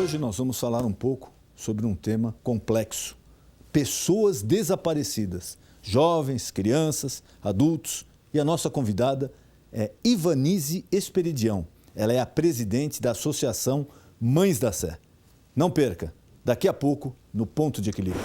Hoje nós vamos falar um pouco sobre um tema complexo. Pessoas desaparecidas, jovens, crianças, adultos. E a nossa convidada é Ivanise Esperidião. Ela é a presidente da Associação Mães da Sé. Não perca, daqui a pouco, no Ponto de Equilíbrio.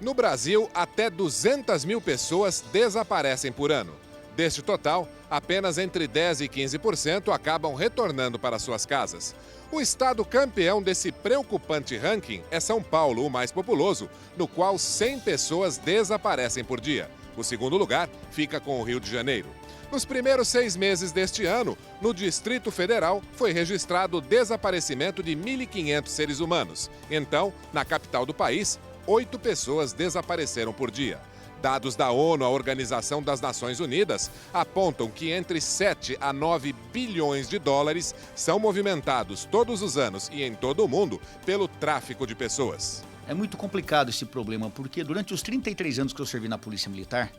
No Brasil, até 200 mil pessoas desaparecem por ano. Deste total, apenas entre 10% e 15% acabam retornando para suas casas. O estado campeão desse preocupante ranking é São Paulo, o mais populoso, no qual 100 pessoas desaparecem por dia. O segundo lugar fica com o Rio de Janeiro. Nos primeiros 6 meses deste ano, no Distrito Federal, foi registrado o desaparecimento de 1.500 seres humanos. Então, na capital do país, 8 pessoas desapareceram por dia. Dados da ONU, a Organização das Nações Unidas, apontam que entre 7 a 9 bilhões de dólares são movimentados todos os anos e em todo o mundo pelo tráfico de pessoas. É muito complicado esse problema, porque durante os 33 anos que eu servi na Polícia Militar,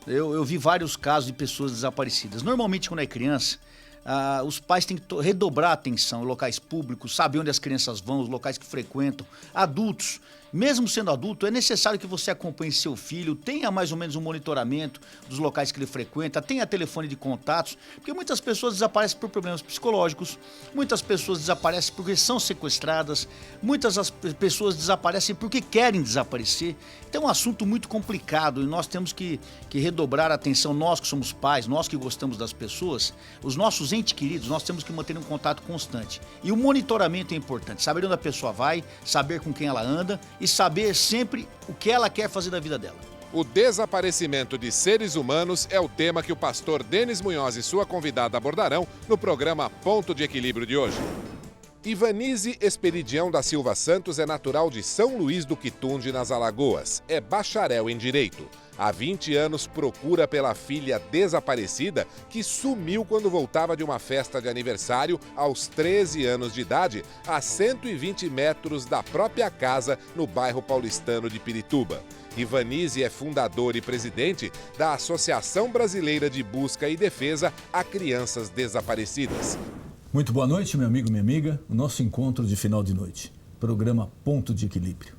eu vi vários casos de pessoas desaparecidas. Normalmente, quando é criança, os pais têm que redobrar a atenção em locais públicos, saber onde as crianças vão, os locais que frequentam. Adultos, mesmo sendo adulto, é necessário que você acompanhe seu filho, tenha mais ou menos um monitoramento dos locais que ele frequenta, tenha telefone de contatos, porque muitas pessoas desaparecem por problemas psicológicos, muitas pessoas desaparecem porque são sequestradas, muitas pessoas desaparecem porque querem desaparecer. Então é um assunto muito complicado e nós temos que redobrar a atenção, nós que somos pais, nós que gostamos das pessoas, os nossos entes queridos, nós temos que manter um contato constante. E o monitoramento é importante, saber onde a pessoa vai, saber com quem ela anda e saber sempre o que ela quer fazer da vida dela. O desaparecimento de seres humanos é o tema que o pastor Denis Munhoz e sua convidada abordarão no programa Ponto de Equilíbrio de hoje. Ivanise Esperidião da Silva Santos é natural de São Luís do Quitunde, nas Alagoas. É bacharel em Direito. Há 20 anos procura pela filha desaparecida que sumiu quando voltava de uma festa de aniversário aos 13 anos de idade, a 120 metros da própria casa no bairro paulistano de Pirituba. Ivanise é fundadora e presidente da Associação Brasileira de Busca e Defesa a Crianças Desaparecidas. Muito boa noite, meu amigo, minha amiga. O nosso encontro de final de noite. Programa Ponto de Equilíbrio.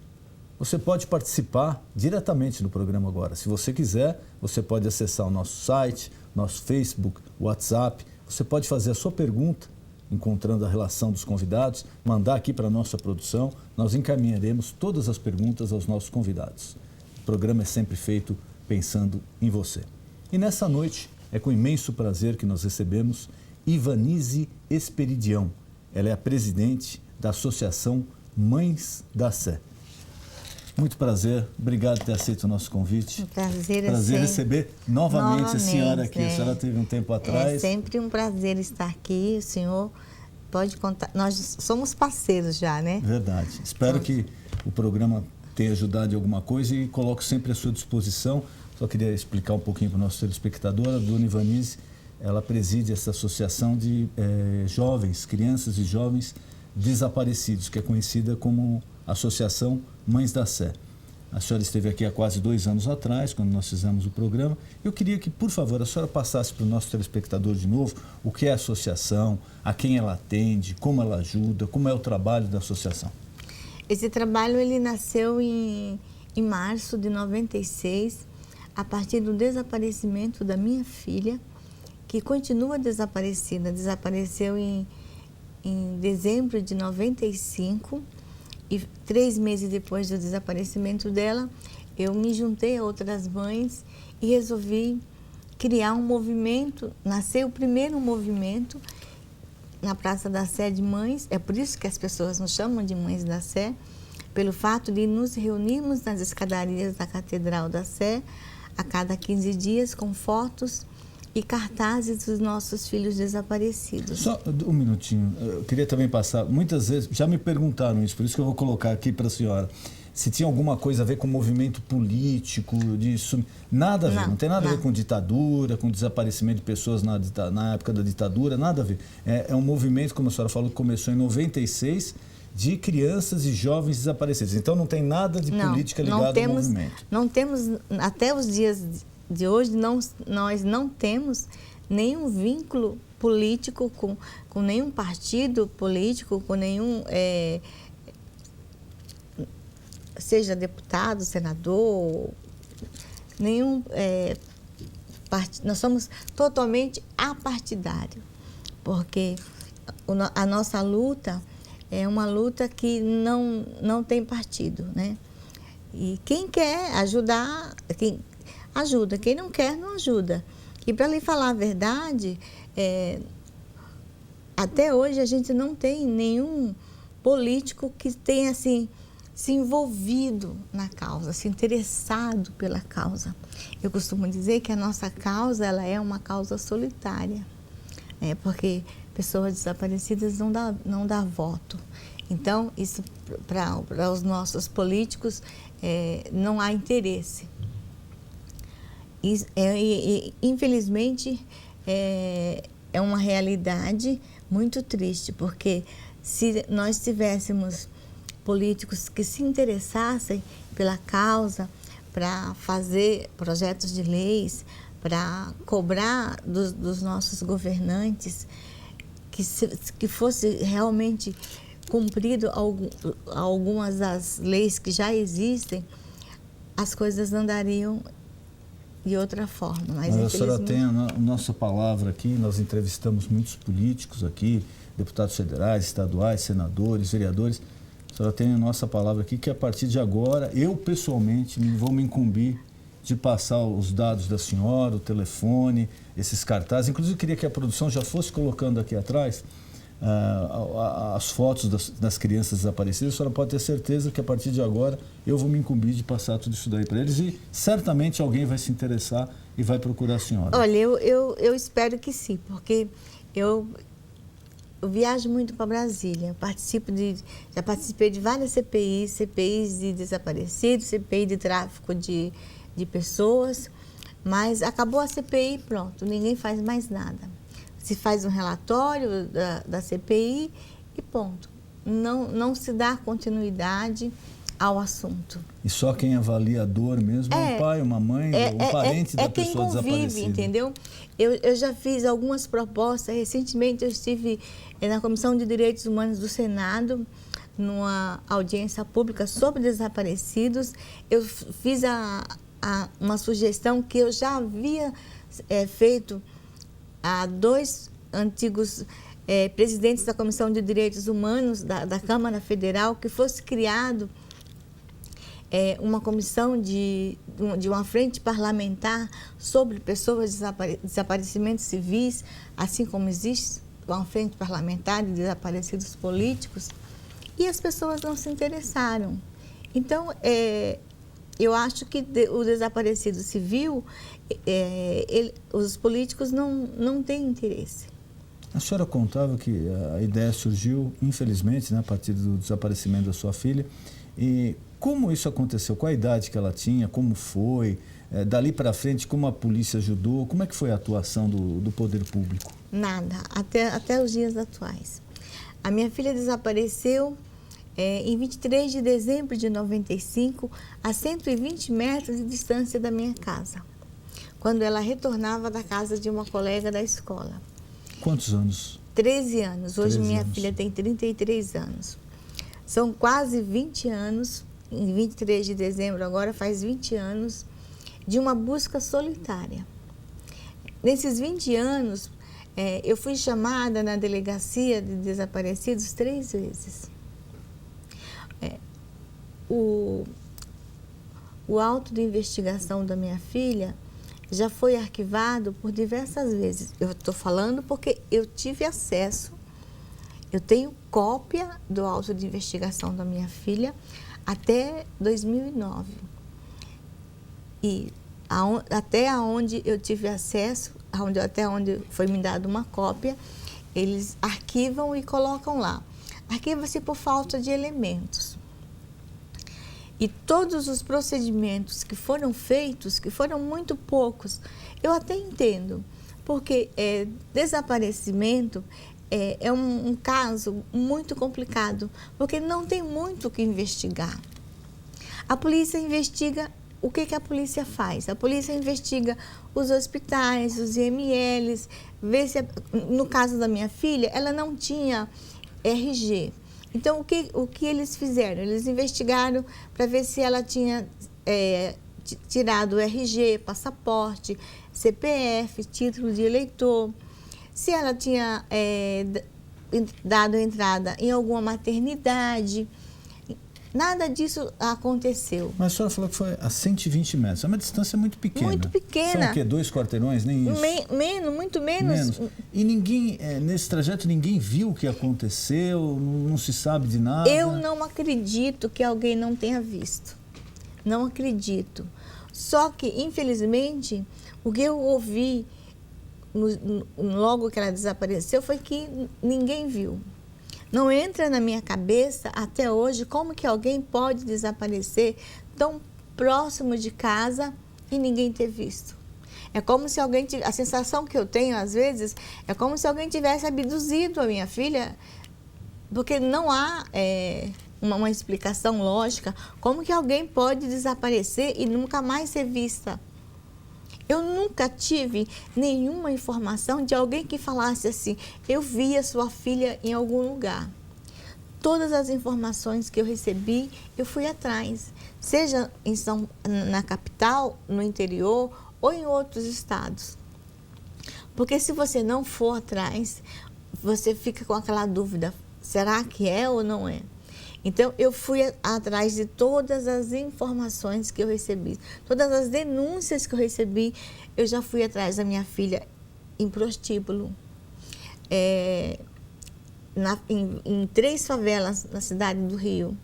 Você pode participar diretamente no programa agora. Se você quiser, você pode acessar o nosso site, nosso Facebook, WhatsApp. Você pode fazer a sua pergunta, encontrando a relação dos convidados, mandar aqui para a nossa produção. Nós encaminharemos todas as perguntas aos nossos convidados. O programa é sempre feito pensando em você. E nessa noite, é com imenso prazer que nós recebemos Ivanise Esperidião. Ela é a presidente da Associação Mães da Sé. Muito prazer, obrigado por ter aceito o nosso convite. Um prazer receber novamente a senhora aqui. A senhora teve um tempo atrás. É sempre um prazer estar aqui, o senhor pode contar. Nós somos parceiros já, né? Verdade. Espero que o programa tenha ajudado em alguma coisa e coloco sempre à sua disposição. Só queria explicar um pouquinho para o nosso telespectador. A dona Ivanise, ela preside essa associação de jovens, crianças e jovens desaparecidos, que é conhecida como Associação Mães da Sé. A senhora esteve aqui há quase 2 anos atrás, quando nós fizemos o programa. Eu queria que, por favor, a senhora passasse para o nosso telespectador de novo o que é a associação, a quem ela atende, como ela ajuda, como é o trabalho da associação. Esse trabalho ele nasceu em março de 96, a partir do desaparecimento da minha filha, que continua desaparecida. Desapareceu em dezembro de 95 e 3 meses depois do desaparecimento dela, eu me juntei a outras mães e resolvi criar um movimento. Nasceu o primeiro movimento na Praça da Sé de Mães, é por isso que as pessoas nos chamam de Mães da Sé, pelo fato de nos reunirmos nas escadarias da Catedral da Sé a cada 15 dias com fotos e cartazes dos nossos filhos desaparecidos. Só um minutinho, eu queria também passar, muitas vezes, já me perguntaram isso, por isso que eu vou colocar aqui para a senhora, se tinha alguma coisa a ver com movimento político, nada a ver, não tem nada a ver com ditadura, com desaparecimento de pessoas na época da ditadura, nada a ver. É um movimento, como a senhora falou, que começou em 96, de crianças e jovens desaparecidos. Então não tem nada de política ligada ao movimento. Não temos, até os dias de hoje, nós não temos nenhum vínculo político com nenhum partido político, com nenhum seja deputado, senador, nós somos totalmente apartidários, porque a nossa luta é uma luta que não tem partido, né? E quem quer ajudar, quem ajuda, quem não quer, não ajuda. E para lhe falar a verdade, até hoje a gente não tem nenhum político que tenha assim, se envolvido na causa, se interessado pela causa. Eu costumo dizer que a nossa causa ela é uma causa solitária, porque pessoas desaparecidas não dá voto. Então, isso para os nossos políticos não há interesse. Infelizmente, é uma realidade muito triste, porque se nós tivéssemos políticos que se interessassem pela causa, para fazer projetos de leis, para cobrar dos nossos governantes, que fosse realmente cumprido algumas das leis que já existem, as coisas andariam de outra forma. Mas a senhora tem a nossa palavra aqui, nós entrevistamos muitos políticos aqui, deputados federais, estaduais, senadores, vereadores. A senhora tem a nossa palavra aqui que a partir de agora, eu pessoalmente vou me incumbir de passar os dados da senhora, o telefone, esses cartazes. Inclusive, eu queria que a produção já fosse colocando aqui atrás as fotos das crianças desaparecidas. A senhora pode ter certeza que a partir de agora eu vou me incumbir de passar tudo isso daí para eles e certamente alguém vai se interessar e vai procurar a senhora. Olha, eu espero que sim, porque eu viajo muito para Brasília, já participei de várias CPIs de desaparecidos, CPI de tráfico de pessoas, mas acabou a CPI, pronto, ninguém faz mais nada. Se faz um relatório da CPI e ponto. Não se dá continuidade ao assunto. E só quem avalia a dor mesmo é um pai, uma mãe, um parente da pessoa desaparecida. É quem convive, entendeu? Eu já fiz algumas propostas. Recentemente eu estive na Comissão de Direitos Humanos do Senado, numa audiência pública sobre desaparecidos. Eu fiz uma sugestão que eu já havia feito a 2 antigos presidentes da Comissão de Direitos Humanos da Câmara Federal, que fosse criado uma comissão de uma frente parlamentar sobre pessoas desaparecimentos civis, assim como existe uma frente parlamentar de desaparecidos políticos, e as pessoas não se interessaram. Então, eu acho que o desaparecido civil, os políticos não têm interesse. A senhora contava que a ideia surgiu, infelizmente, né, a partir do desaparecimento da sua filha. E como isso aconteceu? Qual a idade que ela tinha? Como foi? Dali para frente, como a polícia ajudou? Como é que foi a atuação do poder público? Nada, até os dias atuais. A minha filha desapareceu em 23 de dezembro de 95, a 120 metros de distância da minha casa, quando ela retornava da casa de uma colega da escola. Quantos anos? 13 anos. Hoje minha filha tem 33 anos. São quase 20 anos, em 23 de dezembro agora faz 20 anos, de uma busca solitária. Nesses 20 anos, eu fui chamada na delegacia de desaparecidos 3 vezes. O auto de investigação da minha filha já foi arquivado por diversas vezes. Eu estou falando porque eu tive acesso, eu tenho cópia do auto de investigação da minha filha até 2009. E até onde eu tive acesso, até onde foi me dada uma cópia, eles arquivam e colocam lá. Arquiva-se por falta de elementos. E todos os procedimentos que foram feitos, que foram muito poucos, eu até entendo, porque desaparecimento é um caso muito complicado, porque não tem muito o que investigar. A polícia investiga, o que a polícia faz? A polícia investiga os hospitais, os IMLs, vê se, no caso da minha filha, ela não tinha RG. Então, o que eles fizeram? Eles investigaram para ver se ela tinha tirado o RG, passaporte, CPF, título de eleitor, se ela tinha dado entrada em alguma maternidade. Nada disso aconteceu. Mas a senhora falou que foi a 120 metros. É uma distância muito pequena. Muito pequena. São o quê? 2 quarteirões? Nem isso? Menos, muito menos. E ninguém, nesse trajeto, ninguém viu o que aconteceu? Não se sabe de nada? Eu não acredito que alguém não tenha visto. Não acredito. Só que, infelizmente, o que eu ouvi logo que ela desapareceu foi que ninguém viu. Não entra na minha cabeça até hoje como que alguém pode desaparecer tão próximo de casa e ninguém ter visto. É como se alguém, a sensação que eu tenho às vezes, é como se alguém tivesse abduzido a minha filha, porque não há uma explicação lógica como que alguém pode desaparecer e nunca mais ser vista. Eu nunca tive nenhuma informação de alguém que falasse assim, eu vi a sua filha em algum lugar. Todas as informações que eu recebi, eu fui atrás, seja na capital, no interior ou em outros estados. Porque se você não for atrás, você fica com aquela dúvida, será que é ou não é? Então, eu fui atrás de todas as informações que eu recebi, todas as denúncias que eu recebi, eu já fui atrás da minha filha em prostíbulo, em 3 favelas na cidade do Rio.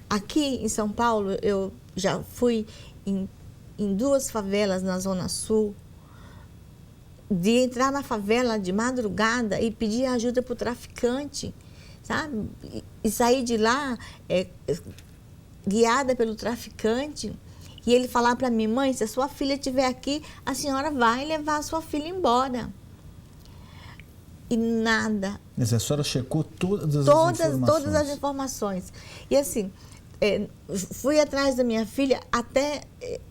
Aqui em São Paulo, eu já fui em 2 favelas na Zona Sul, de entrar na favela de madrugada e pedir ajuda para o traficante, sabe? E sair de lá guiada pelo traficante e ele falar para mim, mãe, se a sua filha estiver aqui, a senhora vai levar a sua filha embora. E nada. Mas a senhora checou todas as informações? Todas as informações. E assim, fui atrás da minha filha, até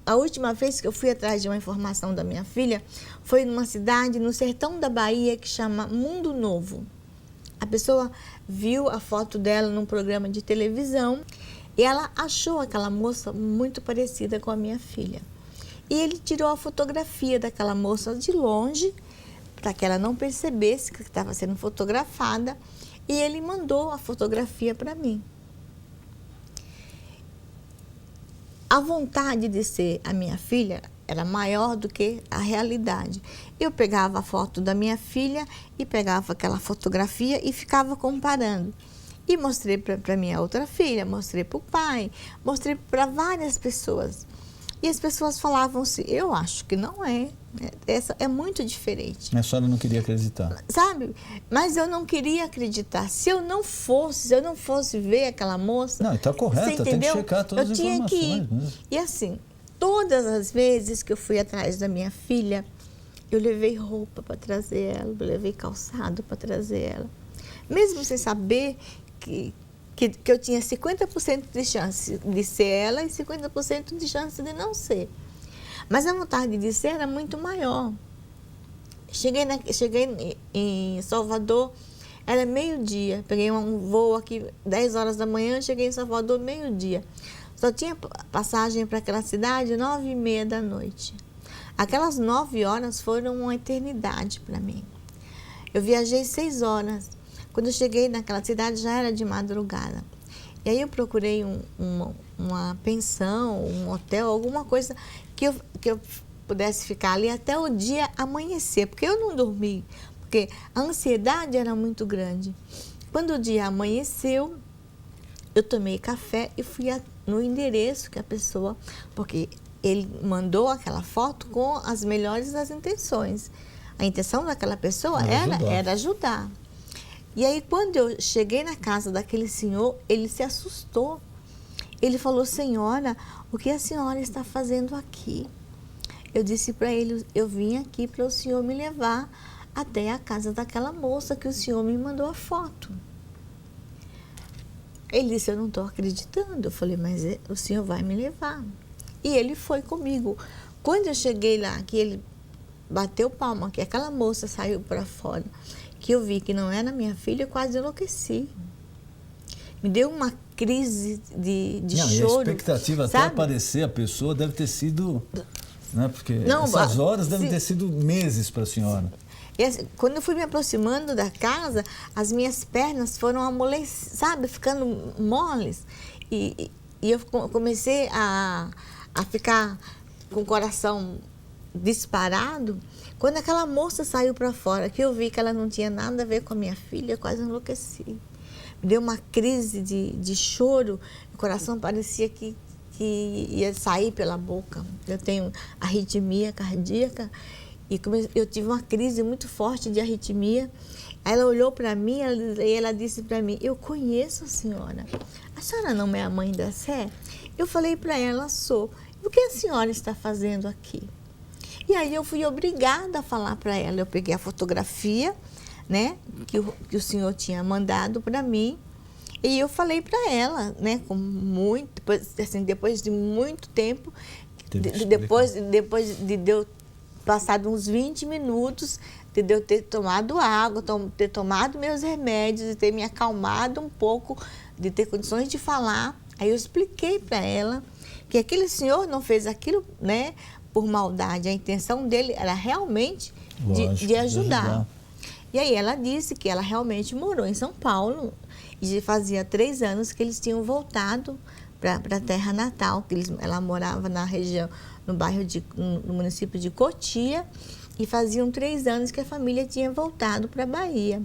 a última vez que eu fui atrás de uma informação da minha filha foi numa cidade no sertão da Bahia que chama Mundo Novo. A pessoa viu a foto dela num programa de televisão e ela achou aquela moça muito parecida com a minha filha. E ele tirou a fotografia daquela moça de longe, para que ela não percebesse que estava sendo fotografada, e ele mandou a fotografia para mim. A vontade de ser a minha filha era maior do que a realidade. Eu pegava a foto da minha filha e pegava aquela fotografia e ficava comparando. E mostrei para minha outra filha, mostrei para o pai, mostrei para várias pessoas. E as pessoas falavam assim, eu acho que não é. Essa é muito diferente. A senhora não queria acreditar. Sabe? Mas eu não queria acreditar. Se eu não fosse ver aquela moça... Não, está correta, tem que checar todas as informações. Eu tinha que ir. E assim, todas as vezes que eu fui atrás da minha filha, eu levei roupa para trazer ela, eu levei calçado para trazer ela. Mesmo sem saber que eu tinha 50% de chance de ser ela e 50% de chance de não ser. Mas a vontade de ser era muito maior. Cheguei em Salvador, era meio-dia. Peguei um voo aqui, 10 horas da manhã, cheguei em Salvador meio-dia. Só tinha passagem para aquela cidade 9h30 da noite. Aquelas 9 horas foram uma eternidade para mim. Eu viajei 6 horas. Quando eu cheguei naquela cidade já era de madrugada. E aí eu procurei uma pensão, um hotel, alguma coisa que eu pudesse ficar ali até o dia amanhecer, porque eu não dormi, porque a ansiedade era muito grande. Quando o dia amanheceu, eu tomei café e fui no endereço que a pessoa, porque ele mandou aquela foto com as melhores das intenções. A intenção daquela pessoa era ajudar. E aí, quando eu cheguei na casa daquele senhor, ele se assustou. Ele falou, senhora, o que a senhora está fazendo aqui? Eu disse para ele, eu vim aqui para o senhor me levar até a casa daquela moça que o senhor me mandou a foto. Ele disse, eu não estou acreditando. Eu falei, mas o senhor vai me levar. E ele foi comigo. Quando eu cheguei lá, que ele bateu palma, que aquela moça saiu para fora, que eu vi que não era minha filha, eu quase enlouqueci. me deu uma crise de Não, choro. E a expectativa até sabe? aparecer a pessoa deve ter sido, né? Porque Não, essas horas devem sim. ter sido meses para a senhora. E assim, quando eu fui me aproximando da casa, as minhas pernas foram amolecidas, sabe, ficando moles. E eu comecei a ficar com o coração disparado. Quando aquela moça saiu para fora, que eu vi que ela não tinha nada a ver com a minha filha, eu quase enlouqueci. Me deu uma crise de choro, o coração parecia que ia sair pela boca. Eu tenho arritmia cardíaca e eu tive uma crise muito forte de arritmia. Ela olhou para mim e ela disse para mim: eu conheço a senhora não é a mãe da Sé? Eu falei para ela: sou. O que a senhora está fazendo aqui? E aí eu fui obrigada a falar para ela. Eu peguei a fotografia, né, que o senhor tinha mandado para mim, e eu falei para ela, né, depois de muito tempo, depois de eu passar uns 20 minutos, de eu ter tomado água, ter tomado meus remédios, de ter me acalmado um pouco, de ter condições de falar. Aí eu expliquei para ela que aquele senhor não fez aquilo, né, por maldade. A intenção dele era realmente de ajudar. E aí ela disse que ela realmente morou em São Paulo e fazia 3 anos que eles tinham voltado para a terra natal, que ela morava na região, no município de Cotia, e faziam 3 anos que a família tinha voltado para a Bahia.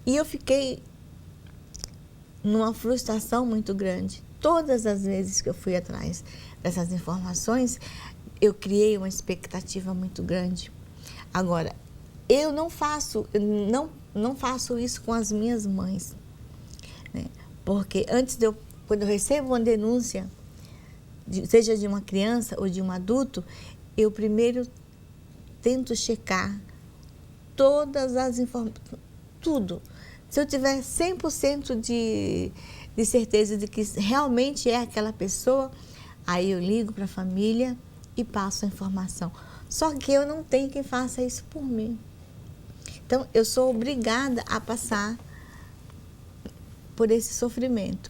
E eu fiquei numa frustração muito grande. Todas as vezes que eu fui atrás dessas informações, eu criei uma expectativa muito grande. Agora, eu não faço isso com as minhas mães, né? Porque quando eu recebo uma denúncia, seja de uma criança ou de um adulto, eu primeiro tento checar todas as informações, tudo. Se eu tiver 100% de certeza de que realmente é aquela pessoa, aí eu ligo para a família e passo a informação. Só que eu não tenho quem faça isso por mim. Então, eu sou obrigada a passar por esse sofrimento.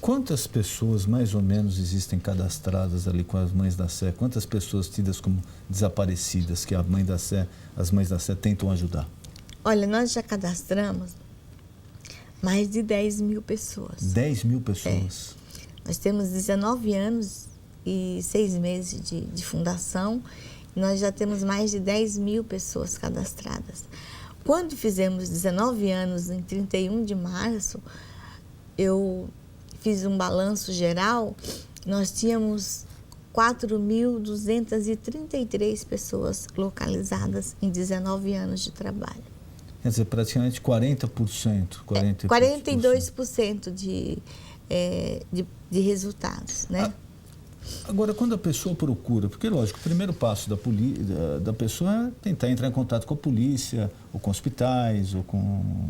Quantas pessoas, mais ou menos, existem cadastradas ali com as mães da Sé? Quantas pessoas tidas como desaparecidas que as mães da Sé tentam ajudar? Olha, nós já cadastramos mais de 10 mil pessoas. 10 mil pessoas? É. Nós temos 19 anos e 6 meses de fundação. Nós já temos mais de 10 mil pessoas cadastradas. Quando fizemos 19 anos, em 31 de março, eu fiz um balanço geral, nós tínhamos 4.233 pessoas localizadas em 19 anos de trabalho. Quer dizer, praticamente 40%. 42% de resultados, né? Agora, quando a pessoa procura, porque, lógico, o primeiro passo da pessoa é tentar entrar em contato com a polícia, ou com hospitais, ou com o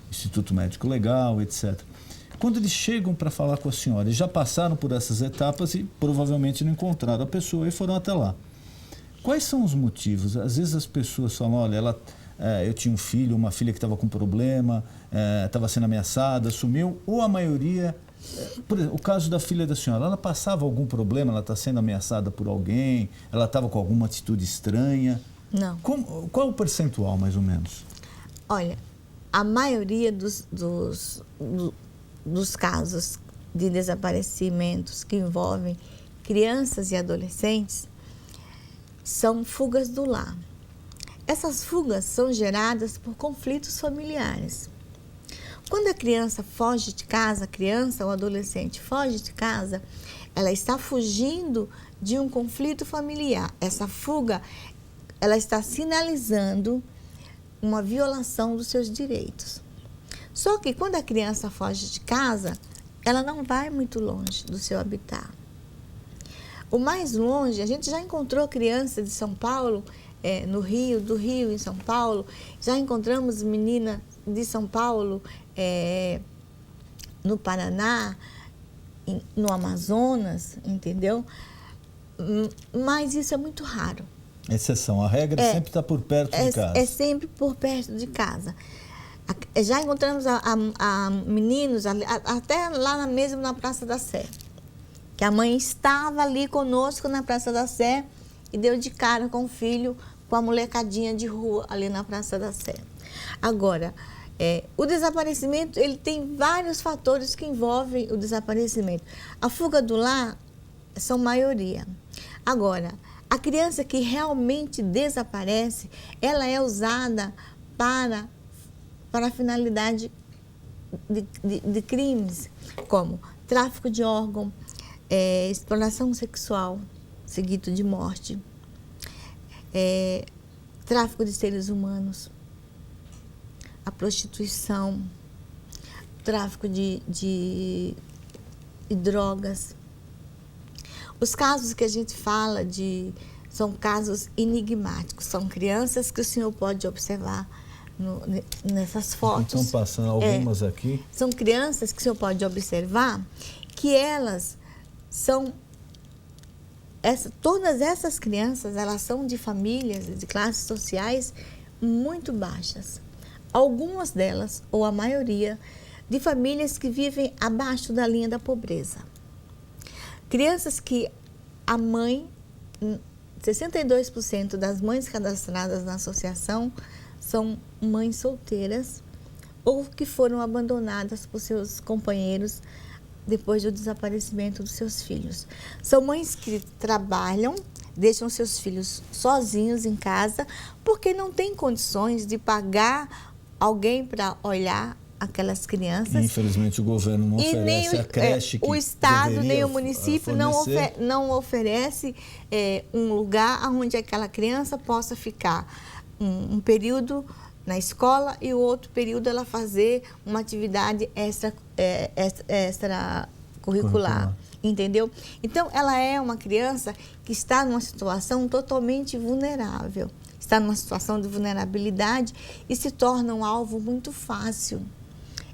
Instituto Médico Legal, etc. Quando eles chegam para falar com a senhora, eles já passaram por essas etapas e provavelmente não encontraram a pessoa e foram até lá. Quais são os motivos? Às vezes as pessoas falam: olha, eu tinha um filho, uma filha que estava com problema, estava sendo ameaçada, sumiu, ou a maioria... Por exemplo, o caso da filha da senhora, ela passava algum problema, ela está sendo ameaçada por alguém, ela estava com alguma atitude estranha? Não. Qual o percentual, mais ou menos? Olha, a maioria dos casos de desaparecimentos que envolvem crianças e adolescentes são fugas do lar. Essas fugas são geradas por conflitos familiares. Quando a criança foge de casa, a criança ou adolescente foge de casa, ela está fugindo de um conflito familiar. Essa fuga, ela está sinalizando uma violação dos seus direitos. Só que quando a criança foge de casa, ela não vai muito longe do seu habitat. O mais longe, a gente já encontrou criança de São Paulo, no Rio, do Rio em São Paulo, já encontramos menina de São Paulo, no Paraná, no Amazonas, entendeu? Mas isso é muito raro. Exceção, a regra sempre está por perto de casa. É sempre por perto de casa. Já encontramos a meninos até lá mesmo na Praça da Sé, que a mãe estava ali conosco na Praça da Sé e deu de cara com o filho, com a molecadinha de rua ali na Praça da Sé. Agora, o desaparecimento, ele tem vários fatores que envolvem o desaparecimento. A fuga do lar são maioria. Agora, a criança que realmente desaparece, ela é usada para finalidade de crimes, como tráfico de órgão, exploração sexual, seguido de morte, tráfico de seres humanos, a prostituição, tráfico de drogas. Os casos que a gente fala são casos enigmáticos, são crianças que o senhor pode observar nessas fotos. Estão passando algumas aqui. São crianças que o senhor pode observar que elas são... todas essas crianças, elas são de famílias, de classes sociais muito baixas. Algumas delas, ou a maioria, de famílias que vivem abaixo da linha da pobreza. Crianças que a mãe, 62% das mães cadastradas na associação são mães solteiras ou que foram abandonadas por seus companheiros depois do desaparecimento dos seus filhos. São mães que trabalham, deixam seus filhos sozinhos em casa porque não têm condições de pagar alguém para olhar aquelas crianças. Infelizmente o governo não oferece a creche que o Estado nem o município não oferece um lugar onde aquela criança possa ficar um período na escola e o outro período ela fazer uma atividade extracurricular. Entendeu? Então, ela é uma criança que está numa situação totalmente vulnerável. Está numa situação de vulnerabilidade e se torna um alvo muito fácil.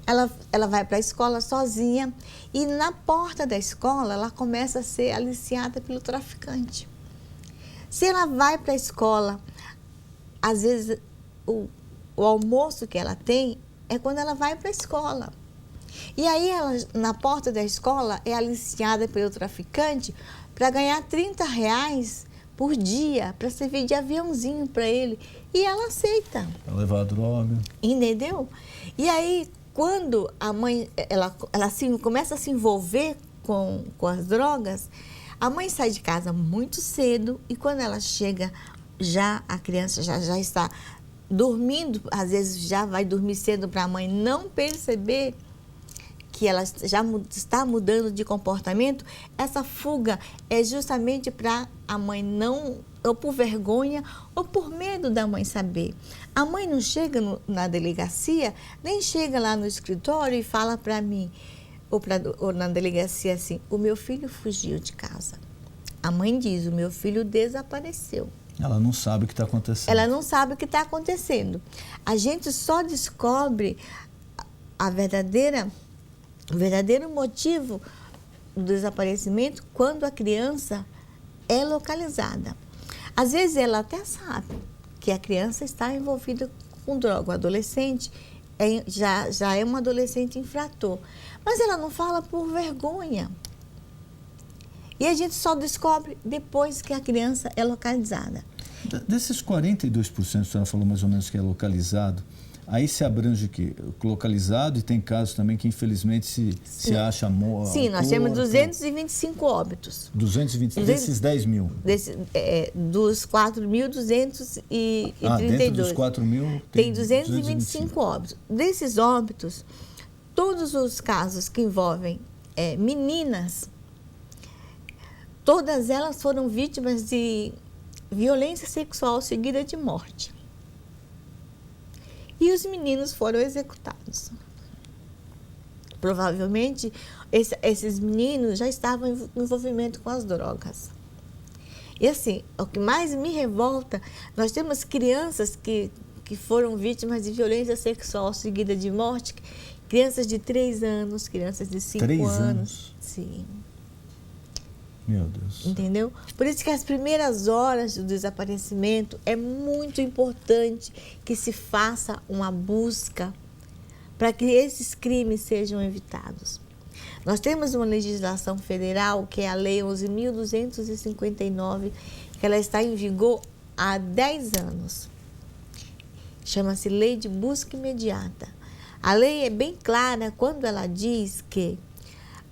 Ela vai para a escola sozinha e na porta da escola ela começa a ser aliciada pelo traficante. Se ela vai para a escola, às vezes o almoço que ela tem é quando ela vai para a escola. E aí ela, na porta da escola, é aliciada pelo traficante para ganhar R$30 por dia, para servir de aviãozinho para ele. E ela aceita. Para levar a droga. Entendeu? E aí, quando a mãe ela começa a se envolver com as drogas, a mãe sai de casa muito cedo e quando ela chega, a criança já está dormindo, às vezes já vai dormir cedo para a mãe não perceber que ela já está mudando de comportamento. Essa fuga é justamente para a mãe não, ou por vergonha, ou por medo da mãe saber. A mãe não chega na delegacia, nem chega lá no escritório e fala para mim, ou na delegacia assim, o meu filho fugiu de casa. A mãe diz, o meu filho desapareceu. Ela não sabe o que está acontecendo. Ela não sabe o que está acontecendo. A gente só descobre o verdadeiro motivo do desaparecimento quando a criança é localizada. Às vezes ela até sabe que a criança está envolvida com droga. O adolescente já é um adolescente infrator. Mas ela não fala por vergonha. E a gente só descobre depois que a criança é localizada. Desses 42%, a senhora falou mais ou menos que é localizado, aí se abrange o quê? Localizado e tem casos também que infelizmente se acha morto. Sim, nós temos 225 óbitos. 225, desses 10 mil? Dos 4.232. Dentro dos 4 mil tem 225 óbitos. Desses óbitos, todos os casos que envolvem meninas, todas elas foram vítimas de violência sexual seguida de morte. E os meninos foram executados. Provavelmente, esses meninos já estavam em envolvimento com as drogas. E assim, o que mais me revolta, nós temos crianças que foram vítimas de violência sexual seguida de morte, crianças de 3 anos, crianças de 5 anos. 3 anos? Sim. Meu Deus. Entendeu? Por isso que as primeiras horas do desaparecimento é muito importante que se faça uma busca para que esses crimes sejam evitados. Nós temos uma legislação federal, que é a Lei 11.259, que ela está em vigor há 10 anos. Chama-se Lei de Busca Imediata. A lei é bem clara quando ela diz que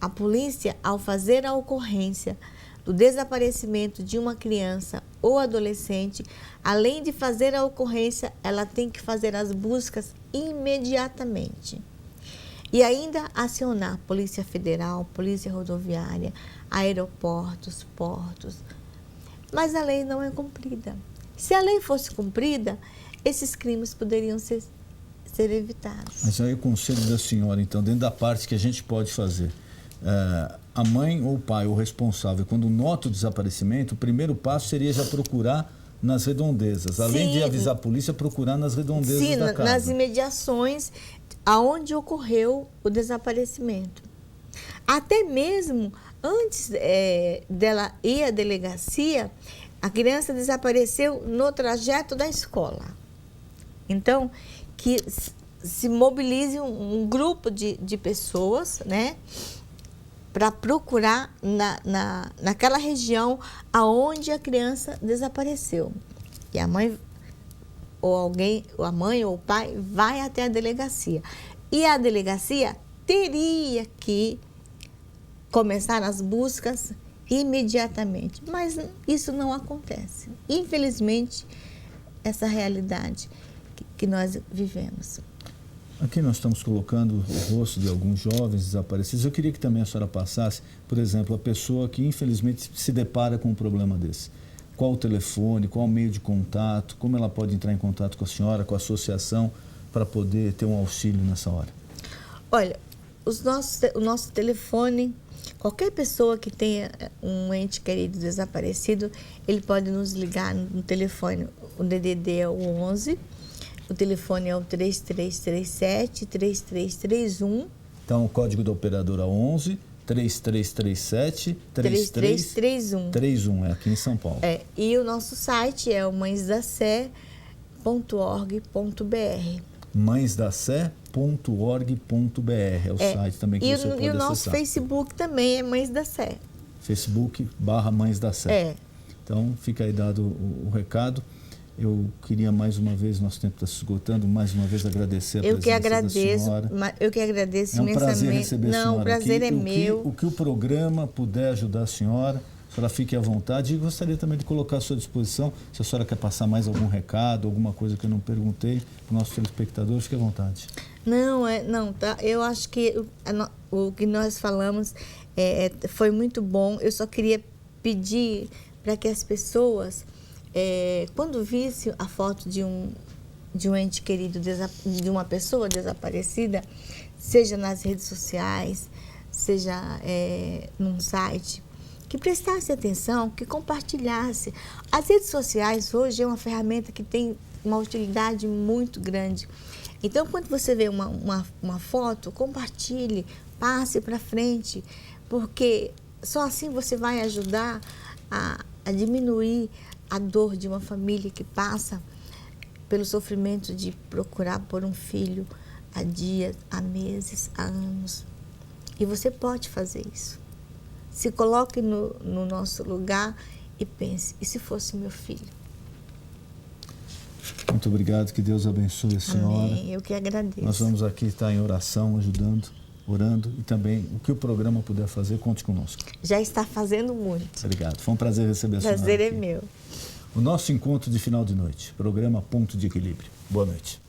a polícia, ao fazer a ocorrência do desaparecimento de uma criança ou adolescente, além de fazer a ocorrência, ela tem que fazer as buscas imediatamente. E ainda acionar Polícia Federal, Polícia Rodoviária, aeroportos, portos. Mas a lei não é cumprida. Se a lei fosse cumprida, esses crimes poderiam ser evitados. Mas aí o conselho da senhora, então, dentro da parte que a gente pode fazer, a mãe ou o pai, o responsável, quando nota o desaparecimento, o primeiro passo seria já procurar nas redondezas. Além de avisar a polícia, procurar nas redondezas da casa. Nas imediações aonde ocorreu o desaparecimento. Até mesmo antes dela ir à delegacia, a criança desapareceu no trajeto da escola. Então, que se mobilize um grupo de pessoas, né, para procurar naquela região aonde a criança desapareceu. E a mãe ou a mãe ou o pai vai até a delegacia. E a delegacia teria que começar as buscas imediatamente. Mas isso não acontece. Infelizmente, essa realidade que nós vivemos. Aqui nós estamos colocando o rosto de alguns jovens desaparecidos. Eu queria que também a senhora passasse, por exemplo, a pessoa que infelizmente se depara com um problema desse. Qual o telefone, qual o meio de contato, como ela pode entrar em contato com a senhora, com a associação, para poder ter um auxílio nessa hora? Olha, o nosso telefone, qualquer pessoa que tenha um ente querido desaparecido, ele pode nos ligar no telefone. O DDD é o 11, o telefone é o 3337-3331. Então, o código da operadora 11... 3337-3331. É aqui em São Paulo. E o nosso site é o mãesdacé.org.br. mãesdacé.org.br é o site também que você pode acessar. E o nosso Facebook também é Mães da Sé. Facebook/Mães da Sé. Então, fica aí dado o recado. Eu queria mais uma vez, nosso tempo está se esgotando, mais uma vez agradecer a presença da senhora. Eu que agradeço imensamente. É um prazer receber a senhora. O prazer é meu. O que o programa puder ajudar a senhora fique à vontade. E gostaria também de colocar à sua disposição, se a senhora quer passar mais algum recado, alguma coisa que eu não perguntei para o nosso telespectador, fique à vontade. Eu acho que o que nós falamos foi muito bom. Eu só queria pedir para que as pessoas... quando visse a foto de um ente querido, de uma pessoa desaparecida, seja nas redes sociais, seja num site, que prestasse atenção, que compartilhasse. As redes sociais hoje é uma ferramenta que tem uma utilidade muito grande. Então, quando você vê uma foto, compartilhe, passe para frente, porque só assim você vai ajudar a diminuir a dor de uma família que passa pelo sofrimento de procurar por um filho há dias, há meses, há anos. E você pode fazer isso. Se coloque no nosso lugar e pense, e se fosse meu filho? Muito obrigado, que Deus abençoe a senhora. Amém, eu que agradeço. Nós vamos aqui estar em oração, ajudando, orando, e também o que o programa puder fazer, conte conosco. Já está fazendo muito. Obrigado, foi um prazer receber a senhora. Prazer aqui. É meu. O nosso encontro de final de noite, programa Ponto de Equilíbrio. Boa noite.